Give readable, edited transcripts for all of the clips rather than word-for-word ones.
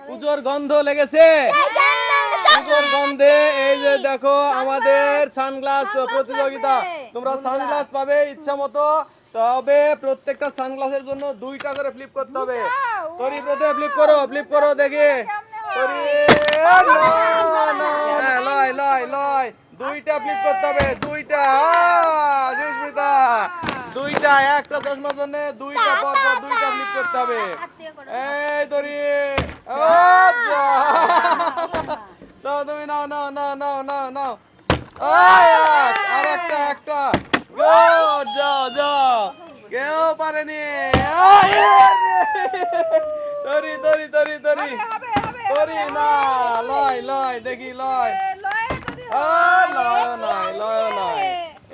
পুজোর গন্ধ লেগেছে। পুজোর গন্ধে এই যে দেখো আমাদের সানগ্লাস প্রতিযোগিতা। তোমরা সানগ্লাস পাবে ইচ্ছা মতো, তবে প্রত্যেকটা সানগ্লাসের জন্য 2টা করে ফ্লিপ করতে হবে। তরি প্রথমে ফ্লিপ করো দেখি। তরি লয় লয় লয় 2টা ফ্লিপ করতে হবে, 2টা। সুস্মিতা 2টা, একটা চশমার জন্য 2টা পর পর 2টা ফ্লিপ করতে হবে। এই তরি দাও, তুমি নাও নাও নাও নাও নাও নাও। আর একটা গুড, যাও যাও, কেউ পারেনি। তরি তরি তরি তরি তরি না, লয় লয় দেখি লয়। লয় নাই, লয় নাই,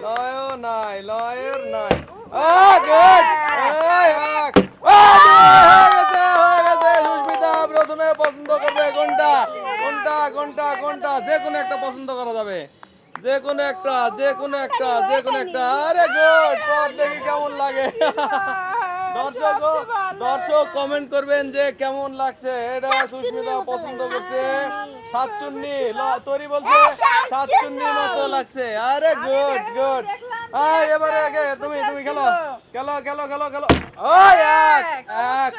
লয় নাই, লয়ের নাই। গুড, হয়ে গেছে। সুস্মিতা প্রথমে পছন্দ করবে কোনটা কোনটা কোনটা কোনটা, যে কোনো একটা পছন্দ করা যাবে, যে কোনো একটা। আরে গুড, পর দেখি কেমন লাগে। দর্শক কমেন্ট করবেন যে কেমন লাগছে। এটা সুস্মিতা পছন্দ করছে সাতচুন্নি, তরি বলছে সাতচুন্নির মতো লাগছে। আরে গুড গুড। এবারে আগে তুমি খেলো খেলো খেলো খেলো খেলো। এক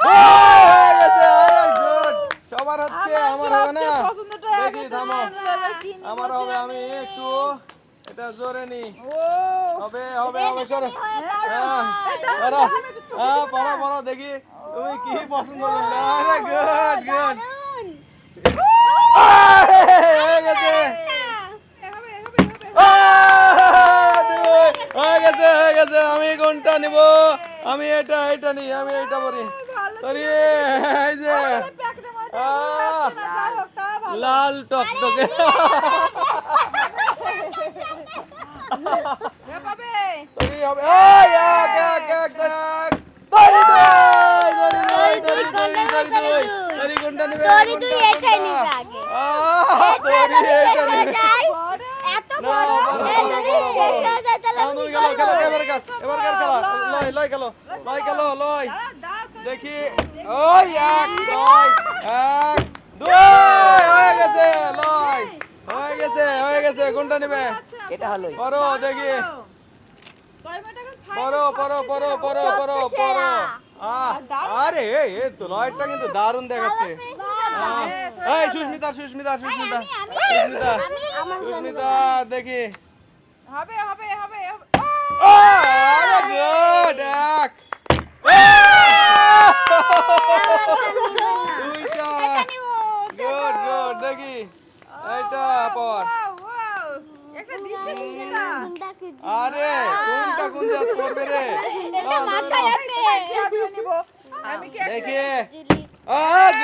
হয়ে গেছে। আরে গুড, সবার হচ্ছে, আমার হবে না। দেখি থামো, আমার হবে, আমি একটু এটা জোরে নি। হবে হবে হবে, সরো। পড়ো দেখি তুমি কি পছন্দ করলে। আরে গুড গুড, হয়ে গেছে হয়ে গেছে। আমি কোনটা নিব? আমি এটা নি, আমি এটা পরি। এই যে লাল টকটকে। দেখি হয়ে গেছে। কোনটা নেবে? এটা হলো পড়ো দেখি, পড়ো। আরে এই তো লয়টা কিন্তু দারুণ দেখাচ্ছে। এই সুস্মিতা দেখি। হবে আরে গুড, এক দুইটা। গুড দেখি এইটা পর। আরে কোন জাত করবে রে? দেখি গুড।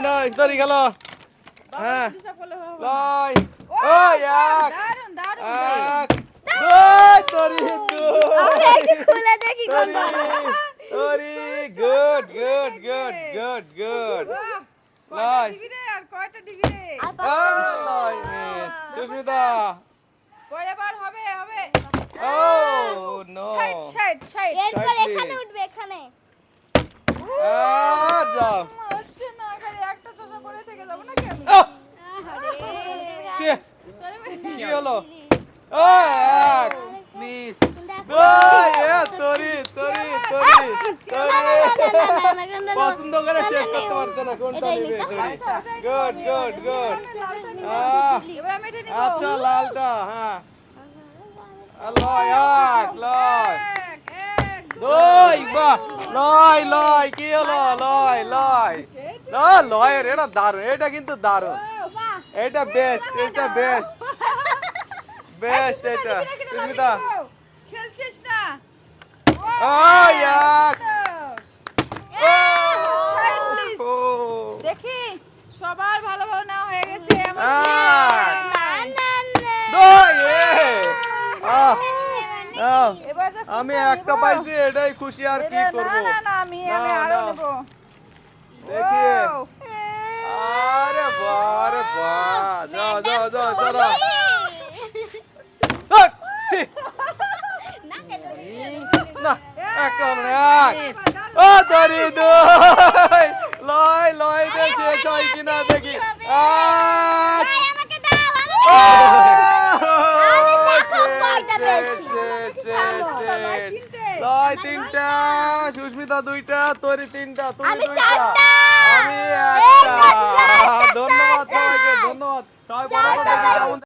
নয় তরি গেল। হ্যাঁ লয়, তরি গুড। সুস্মিতা এখানে উঠবে, এখানে। কি হলো? পছন্দ করে শেষ করতে পারছে না কোনটা নিবে। গুড। আচ্ছা লালটা, হ্যাঁ লয় কি হলো? লয়ের এটা দারুণ, এটা কিন্তু দারুণ, এটা বেস্ট এটা। সুস্মিতা খেলছিস না? দেখি সবার ভালো না হয়ে গেছে। আমি একটা পাইছি, এটাই খুশি, আর কি করবো। দেখি আরে বাহ, যাও চলো। দুই লয় লয় দে শেষ হয় কিনা দেখি ভাই, আমাকে দাও, আমাকে আমি দেখো কয়টা পেয়েছি। লয় তিনটা সুস্মিতা দুইটা তরি তিনটা তুমি আমি দুইটা চারটা। আমি এই তো একটা চারটা, ধন্যবাদ চারটা। সবাইকে ধন্যবাদ সবাই বড় কথা